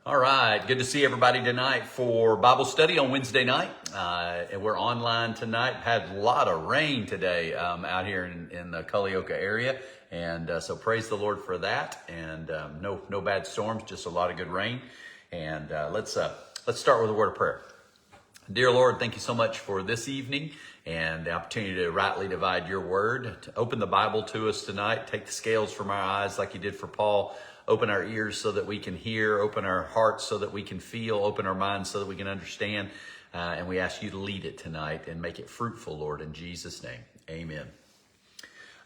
All right, good to see everybody tonight for Bible study on Wednesday night. And we're online tonight. Had a lot of rain today out here in the Culleoka area. And so praise the Lord for that. And no bad storms, just a lot of good rain. And let's start with a word of prayer. Dear Lord, thank you so much for this evening and the opportunity to rightly divide your word, to open the Bible to us tonight, take the scales from our eyes like you did for Paul, open our ears so that we can hear, open our hearts so that we can feel, open our minds so that we can understand. And we ask you to lead it tonight and make it fruitful, Lord, in Jesus' name. Amen.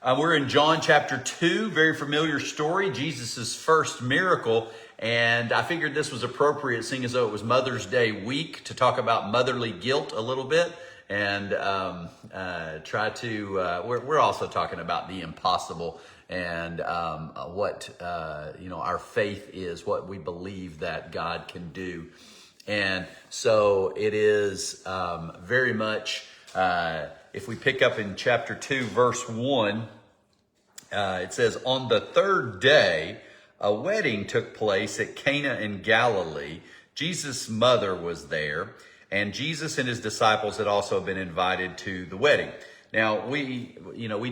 We're in John chapter 2, very familiar story, Jesus' first miracle. And I figured this was appropriate, seeing as though it was Mother's Day week, to talk about motherly guilt a little bit. And we're also talking about the impossible and what our faith is, what we believe that God can do. And so it is very much, if we pick up in chapter 2, verse 1, it says, "On the third day, a wedding took place at Cana in Galilee. Jesus' mother was there, and Jesus and his disciples had also been invited to the wedding." Now, we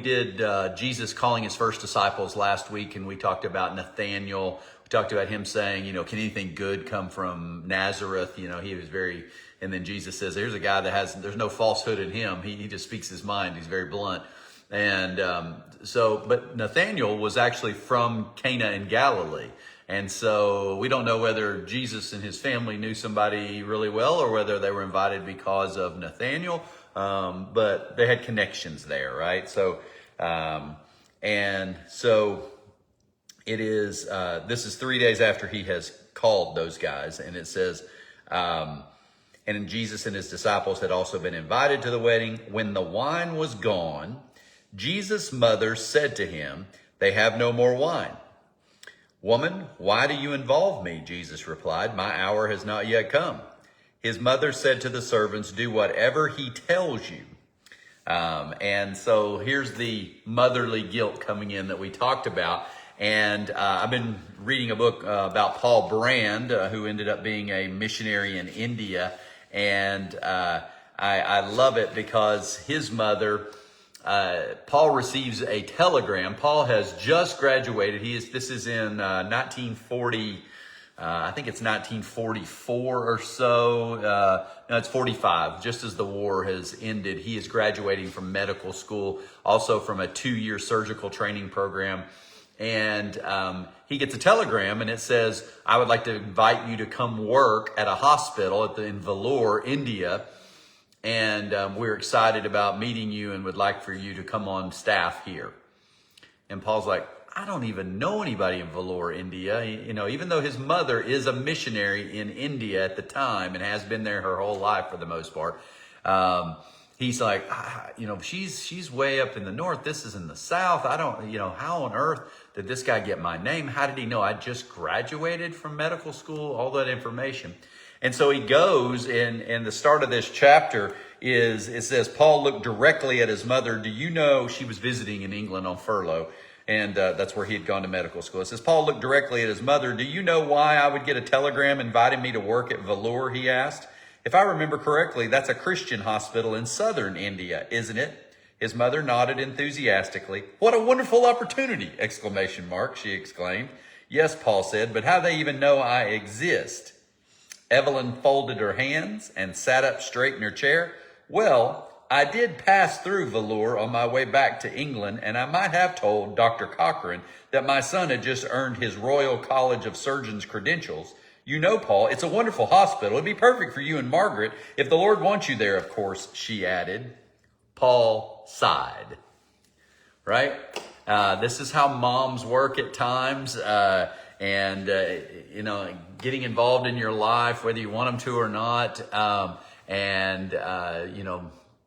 did Jesus calling his first disciples last week, and we talked about Nathanael. We talked about him saying, can anything good come from Nazareth? He was very, and then Jesus says, here's a guy there's no falsehood in him. He just speaks his mind. He's very blunt. And but Nathanael was actually from Cana in Galilee. And so we don't know whether Jesus and his family knew somebody really well or whether they were invited because of Nathanael. But they had connections there, right? So, it is, this is 3 days after he has called those guys. And it says, and Jesus and his disciples had also been invited to the wedding. When the wine was gone, Jesus' mother said to him, "They have no more wine." "Woman, why do you involve me?" Jesus replied. "My hour has not yet come." His mother said to the servants, "Do whatever he tells you." And so here's the motherly guilt coming in that we talked about. And I've been reading a book about Paul Brand, who ended up being a missionary in India. And I love it because his mother, Paul receives a telegram. Paul has just graduated. This is in 1940. I think it's 1944 or so. No, it's 45. Just as the war has ended, he is graduating from medical school, also from a 2-year surgical training program. And he gets a telegram, and it says, "I would like to invite you to come work at a hospital in Vellore, India. And we're excited about meeting you and would like for you to come on staff here." And Paul's like, "I don't even know anybody in Vellore, India." Even though his mother is a missionary in India at the time and has been there her whole life for the most part. He's like, she's way up in the north. This is in the south. I don't, how on earth did this guy get my name? How did he know I just graduated from medical school? All that information. And so he goes, and the start of this chapter it says, Paul looked directly at his mother. Do you know, she was visiting in England on furlough, and that's where he had gone to medical school. It says, Paul looked directly at his mother. "Do you know why I would get a telegram inviting me to work at Vellore?" he asked. "If I remember correctly, that's a Christian hospital in southern India, isn't it?" His mother nodded enthusiastically. "What a wonderful opportunity!" she exclaimed. "Yes," Paul said, "but how do they even know I exist?" Evelyn folded her hands and sat up straight in her chair. "Well, I did pass through Vellore on my way back to England, and I might have told Dr. Cochrane that my son had just earned his Royal College of Surgeons credentials. You know, Paul, it's a wonderful hospital. It'd be perfect for you and Margaret, if the Lord wants you there, of course," she added. Paul sighed. Right? This is how moms work at times. Getting involved in your life, whether you want them to or not,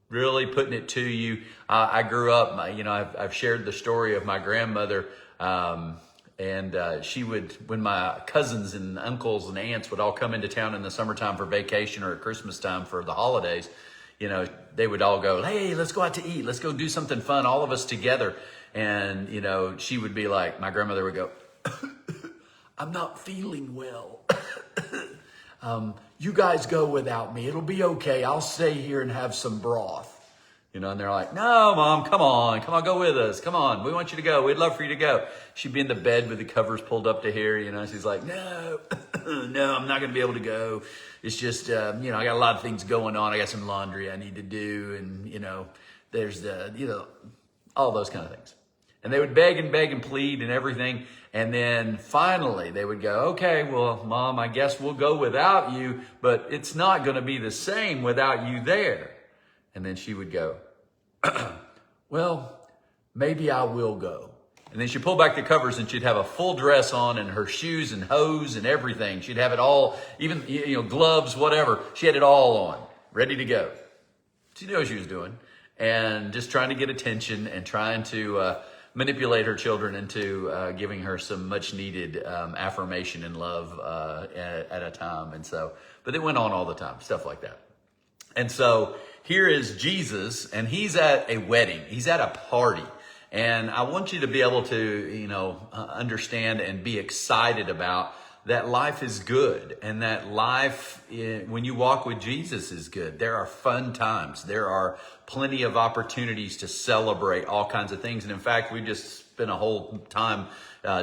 really putting it to you. I grew up, I've shared the story of my grandmother, she would, when my cousins and uncles and aunts would all come into town in the summertime for vacation or at Christmas time for the holidays, they would all go, "Hey, let's go out to eat. Let's go do something fun, all of us together." And, she would be like, my grandmother would go, I'm not feeling well. You guys go without me. It'll be okay. I'll stay here and have some broth. And they're like, no, Mom, come on, go with us. Come on, we want you to go. We'd love for you to go. She'd be in the bed with the covers pulled up to here. She's like, no, no, I'm not going to be able to go. It's just, I got a lot of things going on. I got some laundry I need to do. And, there's all those kind of things. And they would beg and plead and everything. And then finally they would go, okay, well, Mom, I guess we'll go without you, but it's not going to be the same without you there. And then she would go, well, maybe I will go. And then she'd pull back the covers and she'd have a full dress on and her shoes and hose and everything. She'd have it all, even, gloves, whatever. She had it all on, ready to go. She knew what she was doing. And just trying to get attention and trying to manipulate her children into giving her some much needed affirmation and love at a time. And so, but it went on all the time, stuff like that. And so here is Jesus, and he's at a wedding. He's at a party. And I want you to be able to, understand and be excited about that life is good, and that life, when you walk with Jesus, is good. There are fun times. There are plenty of opportunities to celebrate all kinds of things. And in fact, we just spent a whole time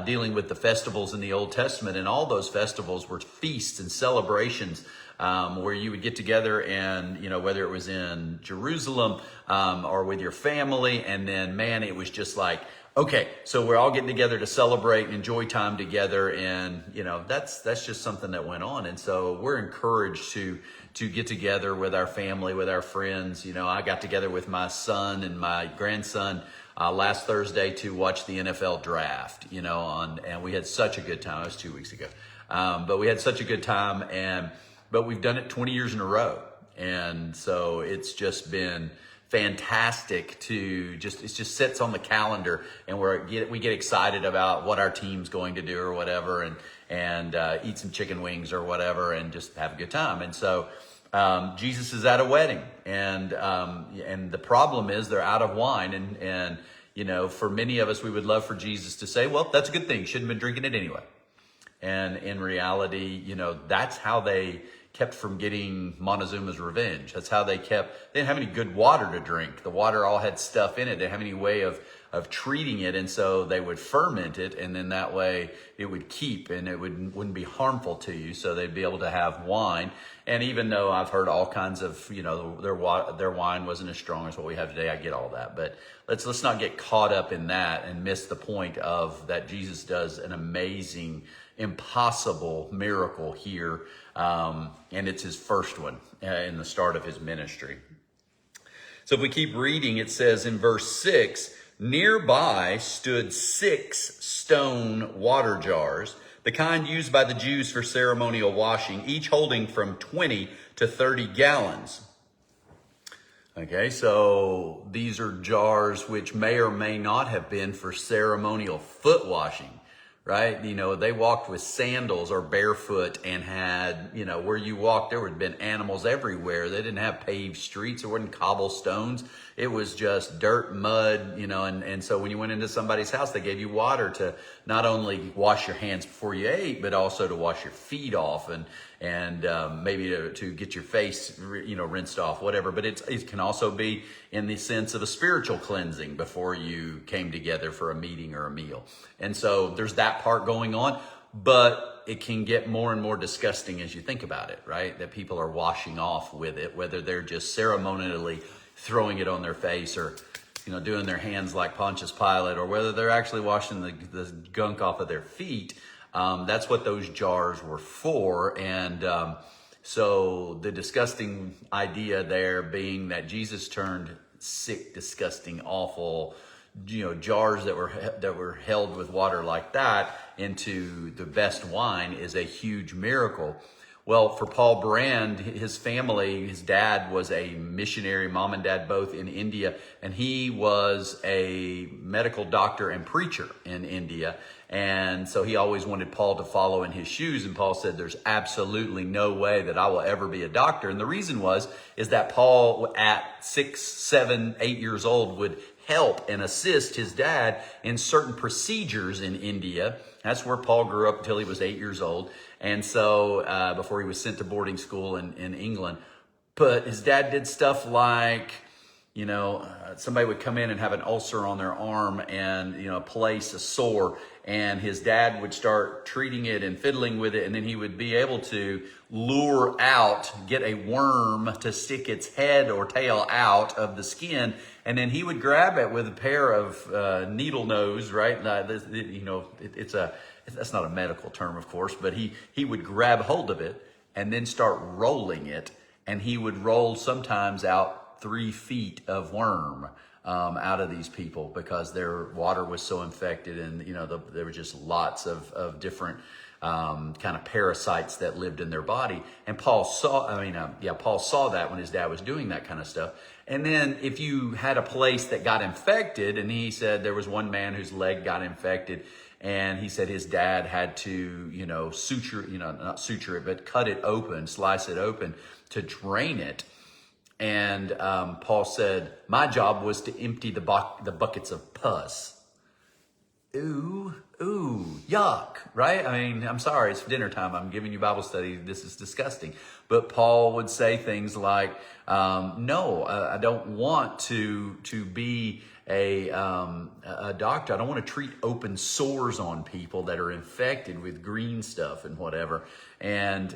dealing with the festivals in the Old Testament, and all those festivals were feasts and celebrations where you would get together and, whether it was in Jerusalem or with your family, and then, man, it was just like, okay, so we're all getting together to celebrate and enjoy time together. And, that's just something that went on. And so we're encouraged to get together with our family, with our friends. I got together with my son and my grandson last Thursday to watch the NFL draft, and we had such a good time. It was 2 weeks ago. But we had such a good time, but we've done it 20 years in a row. And so it's just been fantastic it just sits on the calendar, and we get excited about what our team's going to do or whatever, and eat some chicken wings or whatever, and just have a good time. And so Jesus is at a wedding, and the problem is they're out of wine, and for many of us, we would love for Jesus to say, well, that's a good thing, shouldn't have been drinking it anyway. And in reality, that's how they kept from getting Montezuma's revenge. That's how they didn't have any good water to drink. The water all had stuff in it. They didn't have any way of treating it. And so they would ferment it, and then that way it would keep, and it wouldn't be harmful to you. So they'd be able to have wine. And even though I've heard all kinds of, their wine wasn't as strong as what we have today, I get all that. But let's not get caught up in that and miss the point of that Jesus does an amazing, impossible miracle here. And it's his first one in the start of his ministry. So if we keep reading, it says in verse 6, nearby stood 6 stone water jars, the kind used by the Jews for ceremonial washing, each holding from 20 to 30 gallons. Okay, so these are jars which may or may not have been for ceremonial foot washing. Right? They walked with sandals or barefoot, and had, where you walked, there would have been animals everywhere. They didn't have paved streets. There weren't cobblestones. It was just dirt, mud, and so when you went into somebody's house, they gave you water to not only wash your hands before you ate, but also to wash your feet off, and maybe to get your face, rinsed off, whatever. But it can also be in the sense of a spiritual cleansing before you came together for a meeting or a meal. And so there's that part going on, but it can get more and more disgusting as you think about it, right? That people are washing off with it, whether they're just ceremonially throwing it on their face, or doing their hands like Pontius Pilate, or whether they're actually washing the gunk off of their feet. That's what those jars were for. And so the disgusting idea there being that Jesus turned sick, disgusting, awful, jars that were held with water like that into the best wine is a huge miracle. Well, for Paul Brand, his family, his dad was a missionary, mom and dad both in India, and he was a medical doctor and preacher in India. And so he always wanted Paul to follow in his shoes. And Paul said, there's absolutely no way that I will ever be a doctor. And the reason is that Paul at 6, 7, 8 years old would help and assist his dad in certain procedures in India That's where Paul grew up until he was 8 years old. And so before he was sent to boarding school in England. But his dad did stuff like, somebody would come in and have an ulcer on their arm and, place a sore. And his dad would start treating it and fiddling with it. And then he would be able to get a worm to stick its head or tail out of the skin. And then he would grab it with a pair of needle nose, right? That's not a medical term, of course, but he would grab hold of it and then start rolling it. And he would roll sometimes out 3 feet of worm out of these people because their water was so infected, and there were just lots of different kind of parasites that lived in their body. And Paul saw that when his dad was doing that kind of stuff. And then if you had a place that got infected, and he said there was one man whose leg got infected, and he said his dad had to, not suture it, but cut it open, slice it open to drain it. And Paul said, my job was to empty the buckets of pus. Ooh, yuck, right? I mean, I'm sorry, it's dinner time. I'm giving you Bible study. This is disgusting. But Paul would say things like, no, I don't want to be a doctor. I don't want to treat open sores on people that are infected with green stuff and whatever. And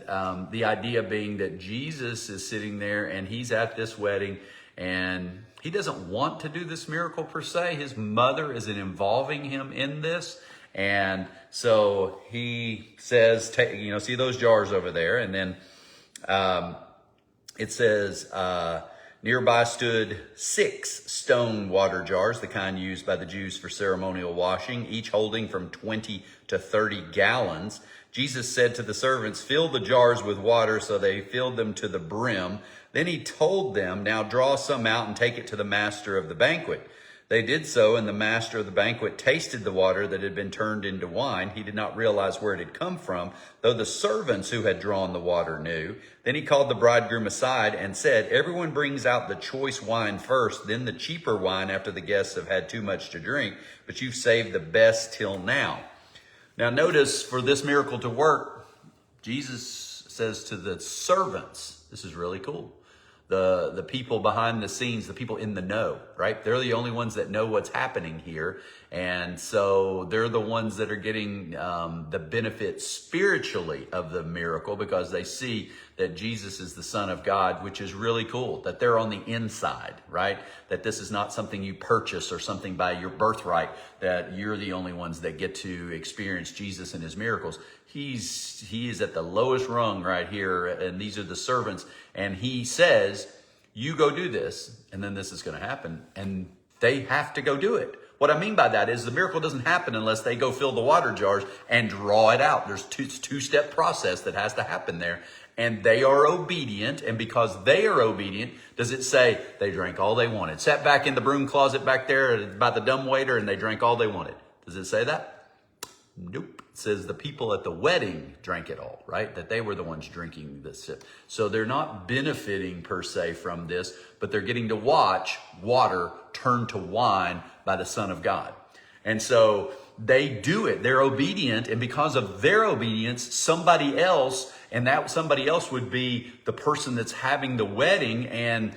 the idea being that Jesus is sitting there and he's at this wedding, and he doesn't want to do this miracle per se. His mother is involving him in this. And so he says, see those jars over there. And then it says, nearby stood 6 stone water jars, the kind used by the Jews for ceremonial washing, each holding from 20 to 30 gallons. Jesus said to the servants, fill the jars with water, so they filled them to the brim. Then he told them, now draw some out and take it to the master of the banquet. They did so, and the master of the banquet tasted the water that had been turned into wine. He did not realize where it had come from, though the servants who had drawn the water knew. Then he called the bridegroom aside and said, everyone brings out the choice wine first, then the cheaper wine after the guests have had too much to drink, but you've saved the best till now. Now notice, for this miracle to work, Jesus says to the servants, this is really cool, the people behind the scenes, the people in the know, right? They're the only ones that know what's happening here. And so they're the ones that are getting the benefit spiritually of the miracle, because they see that Jesus is the Son of God, which is really cool, that they're on the inside, right? That this is not something you purchase or something by your birthright, that you're the only ones that get to experience Jesus and his miracles. He is at the lowest rung right here, and these are the servants. And he says, you go do this, and then this is going to happen. And they have to go do it. What I mean by that is the miracle doesn't happen unless they go fill the water jars and draw it out. There's two-step process that has to happen there. And they are obedient. And because they are obedient, does it say they drank all they wanted? Sat back in the broom closet back there by the dumbwaiter, and they drank all they wanted. Does it say that? Nope. It says the people at the wedding drank it all, right? That they were the ones drinking this. So they're not benefiting per se from this, but they're getting to watch water turn to wine by the Son of God. And so they do it. They're obedient. And because of their obedience, somebody else, and that somebody else would be the person that's having the wedding. And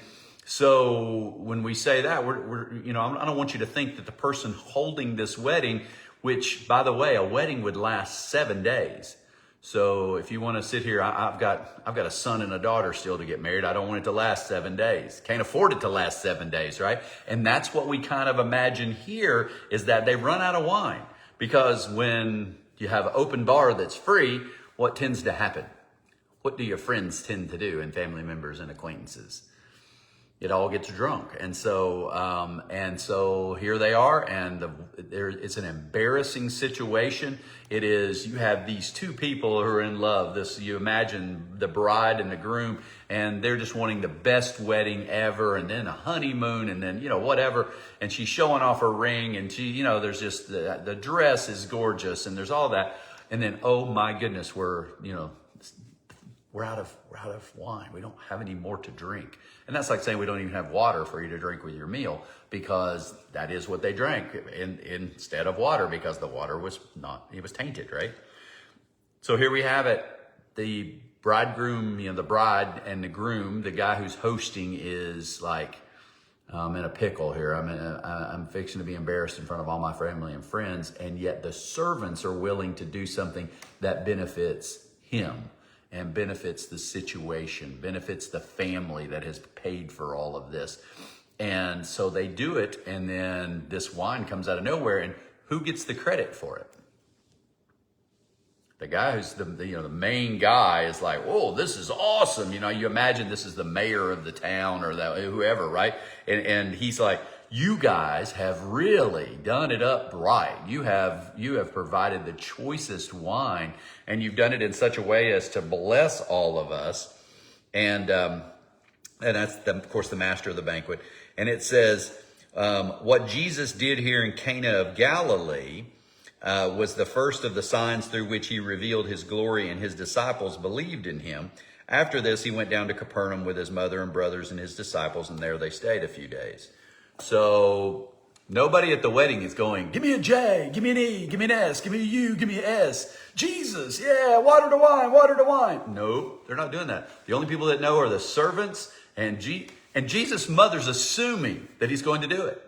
so when we say that, I don't want you to think that the person holding this wedding, which, by the way, a wedding would last 7 days. So if you want to sit here, I've got a son and a daughter still to get married. I don't want it to last 7 days. Can't afford it to last 7 days, right? And that's what we kind of imagine here, is that they run out of wine. Because when you have an open bar that's free, what tends to happen? What do your friends tend to do, and family members and acquaintances? It all gets drunk. And so here they are, and it's an embarrassing situation. It is, you have these two people who are in love. You imagine the bride and the groom, and they're just wanting the best wedding ever, and then a honeymoon, and then, whatever. And she's showing off her ring, and she, there's just, the dress is gorgeous, and there's all that. And then, oh my goodness, we're, we're out of wine. We don't have any more to drink. And that's like saying we don't even have water for you to drink with your meal, because that is what they drank instead of water, because the water was it was tainted, right? So here we have it. The bridegroom, the bride and the groom, the guy who's hosting is like, I'm in a pickle here. I'm fixing to be embarrassed in front of all my family and friends. And yet the servants are willing to do something that benefits him and benefits the situation, benefits the family that has paid for all of this. And so they do it. And then this wine comes out of nowhere. And who gets the credit for it? The guy who's the main guy is like, "Whoa, this is awesome!" You imagine this is the mayor of the town or whoever, right? And he's like, "You guys have really done it up right. You have provided the choicest wine, and you've done it in such a way as to bless all of us." And that's of course the master of the banquet. And it says, what Jesus did here in Cana of Galilee was the first of the signs through which he revealed his glory, and his disciples believed in him. After this, he went down to Capernaum with his mother and brothers and his disciples, and there they stayed a few days. So nobody at the wedding is going, "Give me a J, give me an E, give me an S, give me a U, give me an S. Jesus, yeah, water to wine, water to wine." No, they're not doing that. The only people that know are the servants, and Jesus' mother's assuming that he's going to do it.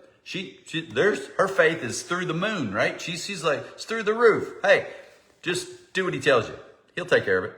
Her faith is through the moon, right? She's like, it's through the roof. Hey, just do what he tells you. He'll take care of it.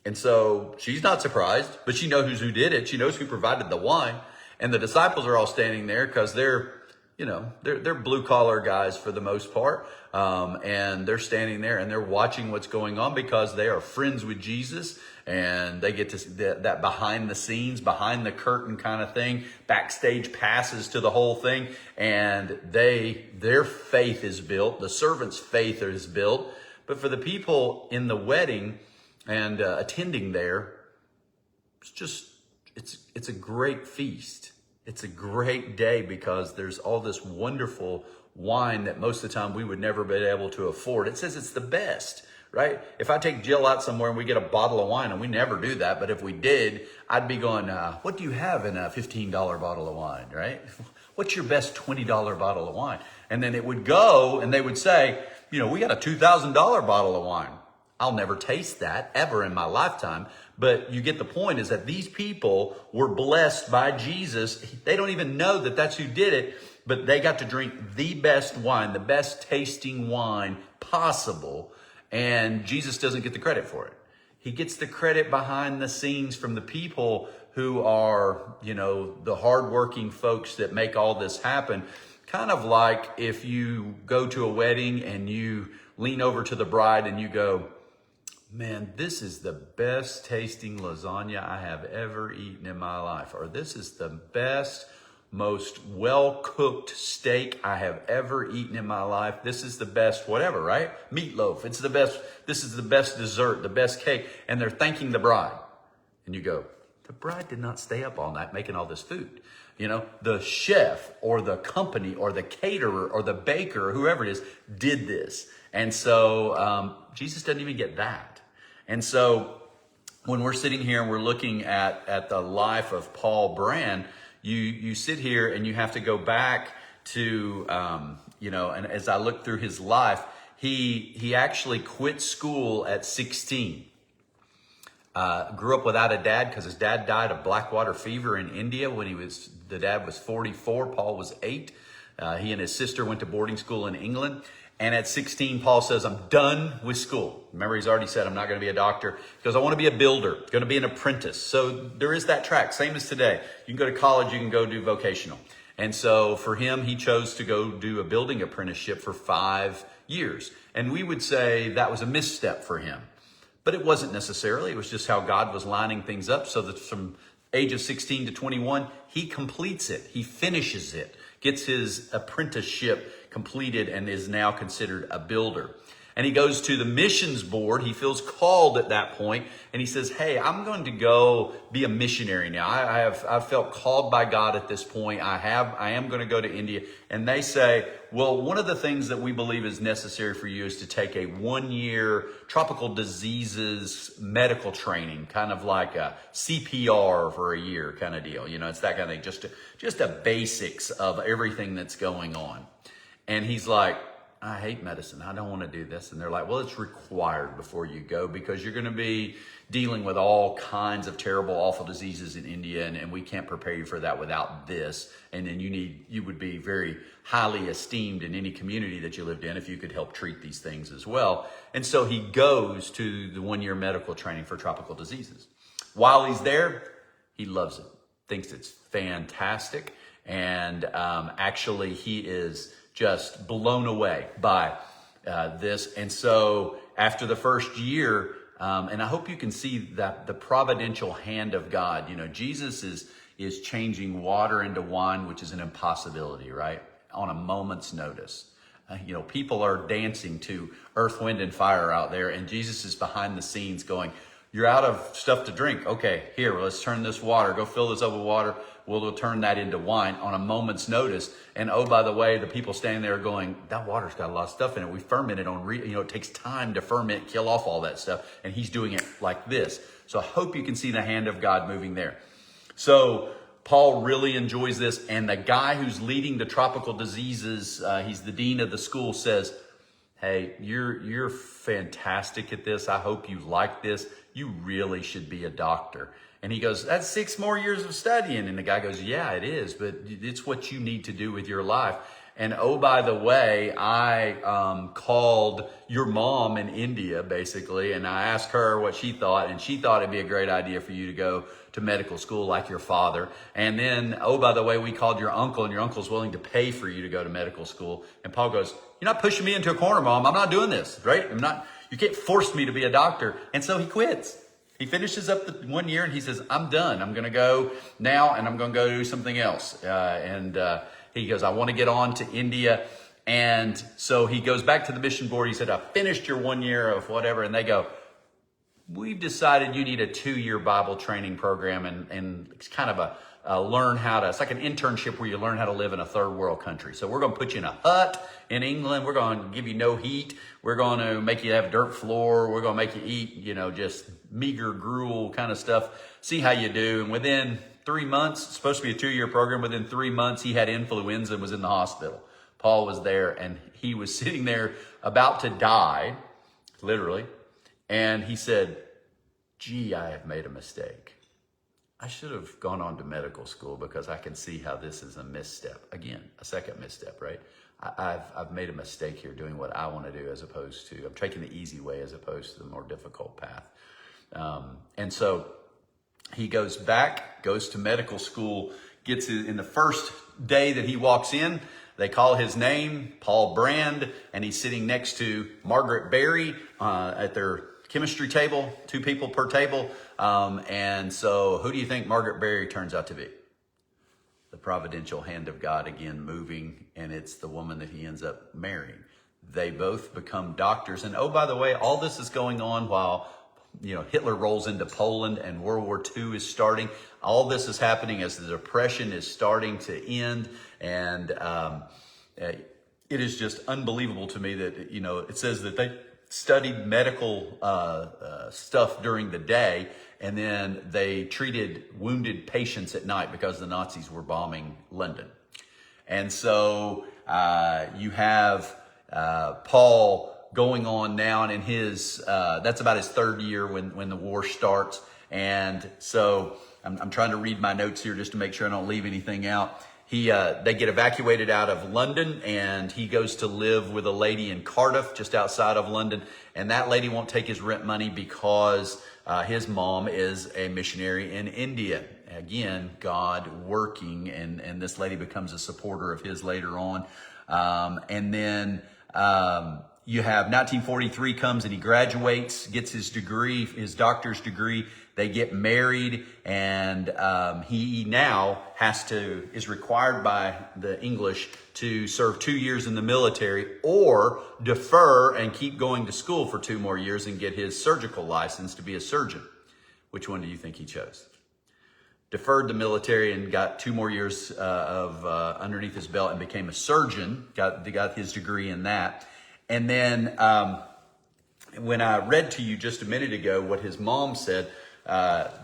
And so she's not surprised, but she knows who did it. She knows who provided the wine. And the disciples are all standing there because they're blue collar guys for the most part. And they're standing there and they're watching what's going on because they are friends with Jesus, and they get to see that behind the scenes, behind the curtain kind of thing, backstage passes to the whole thing. And their faith is built. The servant's faith is built. But for the people in the wedding and attending there, it's a great feast. It's a great day because there's all this wonderful wine that most of the time we would never be able to afford. It says it's the best, right? If I take Jill out somewhere and we get a bottle of wine, and we never do that, but if we did, I'd be going, what do you have in a $15 bottle of wine, right? What's your best $20 bottle of wine? And then it would go and they would say, we got a $2,000 bottle of wine. I'll never taste that ever in my lifetime. But you get the point, is that these people were blessed by Jesus. They don't even know that that's who did it, but they got to drink the best wine, the best tasting wine possible. And Jesus doesn't get the credit for it. He gets the credit behind the scenes from the people who are, the hardworking folks that make all this happen. Kind of like if you go to a wedding and you lean over to the bride and you go, "Man, this is the best tasting lasagna I have ever eaten in my life," or "This is the best, most well-cooked steak I have ever eaten in my life. This is the best whatever," right? Meatloaf, it's the best. This is the best dessert, the best cake. And they're thanking the bride. And you go, the bride did not stay up all night making all this food. The chef or the company or the caterer or the baker or whoever it is did this. And so Jesus doesn't even get that. And so when we're sitting here and we're looking at the life of Paul Brand, you sit here and you have to go back to, and as I look through his life, he actually quit school at 16. Grew up without a dad because his dad died of blackwater fever in India when the dad was 44, Paul was 8. He and his sister went to boarding school in England. And at 16, Paul says, "I'm done with school." Remember, he's already said, "I'm not going to be a doctor." He goes, "I want to be a builder, going to be an apprentice." So there is that track, same as today. You can go to college, you can go do vocational. And so for him, he chose to go do a building apprenticeship for 5 years. And we would say that was a misstep for him. But it wasn't necessarily. It was just how God was lining things up so that from age of 16 to 21, he completes it. He finishes it, gets his apprenticeship completed, and is now considered a builder. And he goes to the missions board. He feels called at that point, and he says, hey, I'm going to go be a missionary now. I've felt called by God at this point. I am going to go to India. And they say, well, one of the things that we believe is necessary for you is to take a 1-year tropical diseases medical training, kind of like a CPR for a year kind of deal. You know, it's that kind of thing, just a basics of everything that's going on. And he's like, I hate medicine. I don't want to do this. And they're like, well, it's required before you go because you're going to be dealing with all kinds of terrible, awful diseases in India. And we can't prepare you for that without this. And then you would be very highly esteemed in any community that you lived in if you could help treat these things as well. And so he goes to the 1-year medical training for tropical diseases. While he's there, he loves it, thinks it's fantastic. And actually he is just blown away by this. And so after the first year, and I hope you can see that the providential hand of God, you know, Jesus is changing water into wine, which is an impossibility, right? On a moment's notice. You know, people are dancing to Earth, Wind, and Fire out there, and Jesus is behind the scenes going, you're out of stuff to drink. Okay, here, let's turn this water. Go fill this up with water. We'll turn that into wine on a moment's notice. And oh, by the way, the people standing there are going, that water's got a lot of stuff in it. We ferment it it takes time to ferment, kill off all that stuff. And he's doing it like this. So I hope you can see the hand of God moving there. So Paul really enjoys this. And the guy who's leading the tropical diseases, he's the dean of the school, says, hey, you're fantastic at this. I hope you like this. You really should be a doctor. And he goes, that's 6 more years of studying. And the guy goes, yeah, it is, but it's what you need to do with your life. And oh, by the way, I called your mom in India, basically, and I asked her what she thought, and she thought it'd be a great idea for you to go to medical school like your father. And then, oh, by the way, we called your uncle, and your uncle's willing to pay for you to go to medical school. And Paul goes, you're not pushing me into a corner, Mom. I'm not doing this, right? You can't force me to be a doctor. And so he quits. He finishes up the 1 year and he says, I'm done. I'm going to go now and I'm going to go do something else. He goes, I want to get on to India. And so he goes back to the mission board. He said, I finished your 1 year of whatever. And they go, we've decided you need a 2-year Bible training program. And it's kind of it's like an internship where you learn how to live in a third world country. So we're going to put you in a hut in England. We're going to give you no heat. We're going to make you have dirt floor. We're going to make you eat, just meager gruel kind of stuff. See how you do. And within 3 months, it's supposed to be a 2-year program. Within 3 months, he had influenza and was in the hospital. Paul was there and he was sitting there about to die, literally. And he said, gee, I have made a mistake. I should have gone on to medical school because I can see how this is a misstep. Again, a second misstep, right? I've made a mistake here doing what I want to do I'm taking the easy way as opposed to the more difficult path. And so he goes to medical school, gets in the first day that he walks in, they call his name, Paul Brand, and he's sitting next to Margaret Berry at their chemistry table, 2 people per table. And so who do you think Margaret Berry turns out to be? The providential hand of God again moving, and it's the woman that he ends up marrying. They both become doctors. And oh, by the way, all this is going on while Hitler rolls into Poland and World War II is starting. All this is happening as the Depression is starting to end. And it is just unbelievable to me that, it says that they studied medical stuff during the day, and then they treated wounded patients at night because the Nazis were bombing London. And so you have Paul going on now, and in his that's about his 3rd year when the war starts. And so I'm trying to read my notes here just to make sure I don't leave anything out. They get evacuated out of London, and he goes to live with a lady in Cardiff, just outside of London. And that lady won't take his rent money because his mom is a missionary in India. Again, God working, and this lady becomes a supporter of his later on. And then you have 1943 comes and he graduates, gets his degree, his doctor's degree. They get married, and he now is required by the English to serve 2 years in the military or defer and keep going to school for 2 more years and get his surgical license to be a surgeon. Which one do you think he chose? Deferred the military and got 2 more years of underneath his belt and became a surgeon, got his degree in that. And then when I read to you just a minute ago what his mom said,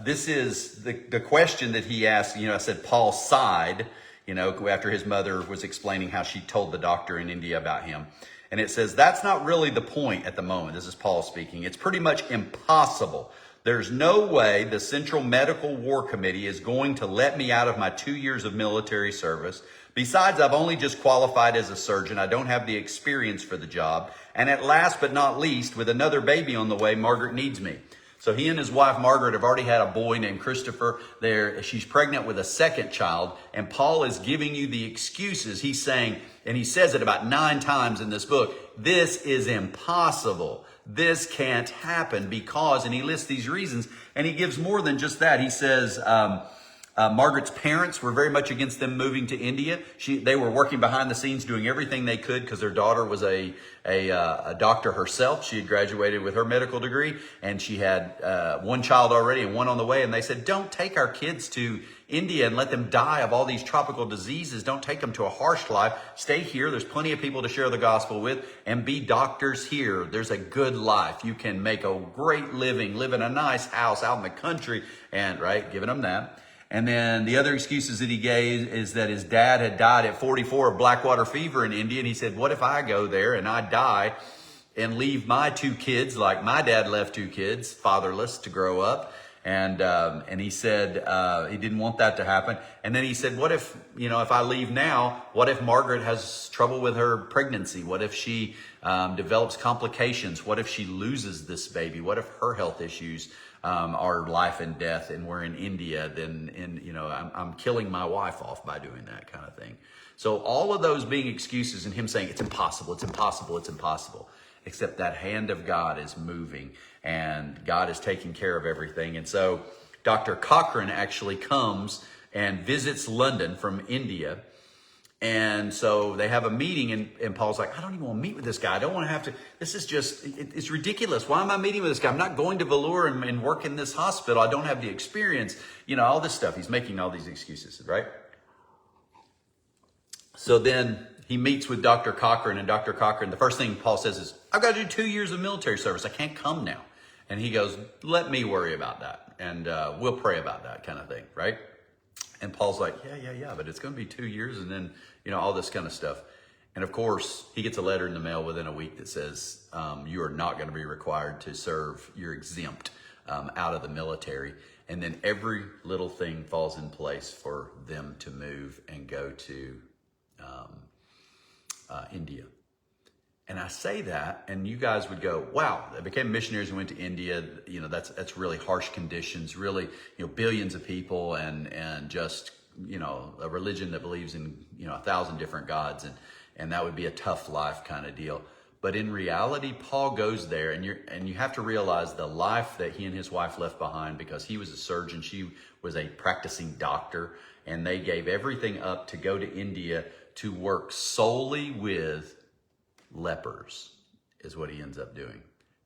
this is the question that he asked. I said Paul sighed, after his mother was explaining how she told the doctor in India about him. And it says, that's not really the point at the moment. This is Paul speaking. It's pretty much impossible. There's no way the Central Medical War Committee is going to let me out of my 2 years of military service. Besides, I've only just qualified as a surgeon. I don't have the experience for the job. And at last but not least, with another baby on the way, Margaret needs me. So he and his wife, Margaret, have already had a boy named Christopher. She's pregnant with a second child. And Paul is giving you the excuses. He's saying, and he says it about 9 times in this book, this is impossible. This can't happen because, and he lists these reasons, and he gives more than just that. He says, Margaret's parents were very much against them moving to India. They were working behind the scenes doing everything they could because their daughter was a doctor herself. She had graduated with her medical degree, and she had 1 child already and 1 on the way. And they said, don't take our kids to India and let them die of all these tropical diseases. Don't take them to a harsh life. Stay here. There's plenty of people to share the gospel with, and be doctors here. There's a good life. You can make a great living, live in a nice house out in the country, and giving them that. And then the other excuses that he gave is that his dad had died at 44 of blackwater fever in India. And he said, what if I go there and I die and leave my 2 kids, like my dad left 2 kids, fatherless, to grow up? And he said he didn't want that to happen. And then he said, what if, if I leave now, what if Margaret has trouble with her pregnancy? What if she develops complications? What if she loses this baby? What if her health issues are life and death, and we're in India? Then I'm killing my wife off by doing that kind of thing. So all of those being excuses, and him saying it's impossible, it's impossible, it's impossible. Except that hand of God is moving, and God is taking care of everything. And so Dr. Cochrane actually comes and visits London from India. And so they have a meeting, and Paul's like, I don't even want to meet with this guy. I don't want to have to. This is just, it's ridiculous. Why am I meeting with this guy? I'm not going to Vellore and work in this hospital. I don't have the experience. All this stuff. He's making all these excuses, right? So then he meets with Dr. Cochrane, and Dr. Cochrane, the first thing Paul says is, I've got to do 2 years of military service. I can't come now. And he goes, let me worry about that. And we'll pray about that kind of thing, right? And Paul's like, yeah, but it's going to be 2 years, and then, all this kind of stuff. And of course, he gets a letter in the mail within a week that says, you are not going to be required to serve. You're exempt out of the military. And then every little thing falls in place for them to move and go to India. And I say that, and you guys would go, wow, they became missionaries and went to India. That's really harsh conditions, really, billions of people, and just, a religion that believes in, 1,000 different gods. And that would be a tough life kind of deal. But in reality, Paul goes there, and you have to realize the life that he and his wife left behind, because he was a surgeon. She was a practicing doctor, and they gave everything up to go to India to work solely with lepers, is what he ends up doing,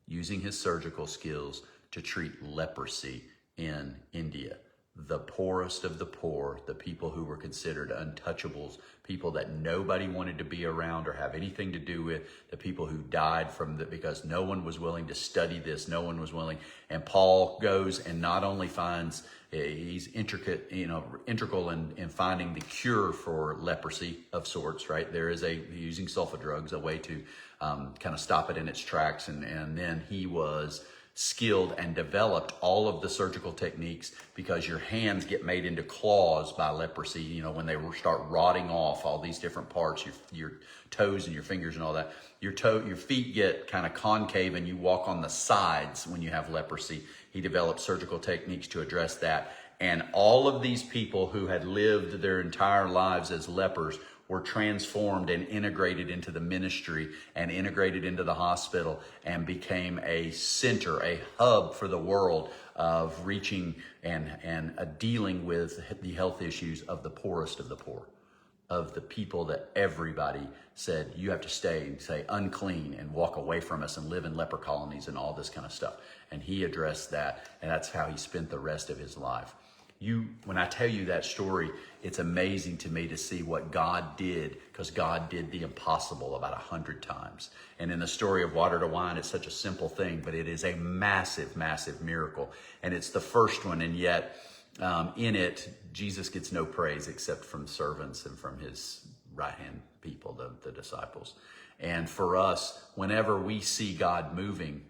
using his surgical skills to treat leprosy in India. The poorest of the poor, the people who were considered untouchables, people that nobody wanted to be around or have anything to do with, the people who died because no one was willing to study this, no one was willing. And Paul goes and not only finds, he's integral in finding the cure for leprosy of sorts, right? There is using sulfa drugs, a way to kind of stop it in its tracks. And then he was skilled and developed all of the surgical techniques, because your hands get made into claws by leprosy. When they start rotting off all these different parts, your toes and your fingers and all that, your feet get kind of concave and you walk on the sides when you have leprosy. He developed surgical techniques to address that. And all of these people who had lived their entire lives as lepers were transformed and integrated into the ministry and integrated into the hospital and became a center, a hub for the world of reaching and dealing with the health issues of the poorest of the poor, of the people that everybody said, you have to stay and say unclean and walk away from us and live in leper colonies and all this kind of stuff. And he addressed that, and that's how he spent the rest of his life. When I tell you that story, it's amazing to me to see what God did, because God did the impossible about 100 times. And in the story of water to wine, it's such a simple thing, but it is a massive, massive miracle. And it's the first one, and yet in it, Jesus gets no praise except from servants and from his right-hand people, the disciples. And for us, whenever we see God moving,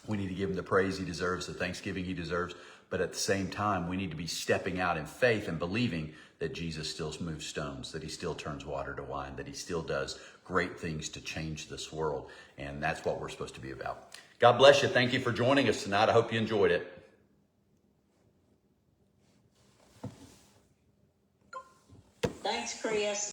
we need to give him the praise he deserves, the thanksgiving he deserves. But at the same time, we need to be stepping out in faith and believing that Jesus still moves stones, that he still turns water to wine, that he still does great things to change this world. And that's what we're supposed to be about. God bless you. Thank you for joining us tonight. I hope you enjoyed it. Thanks, Chris.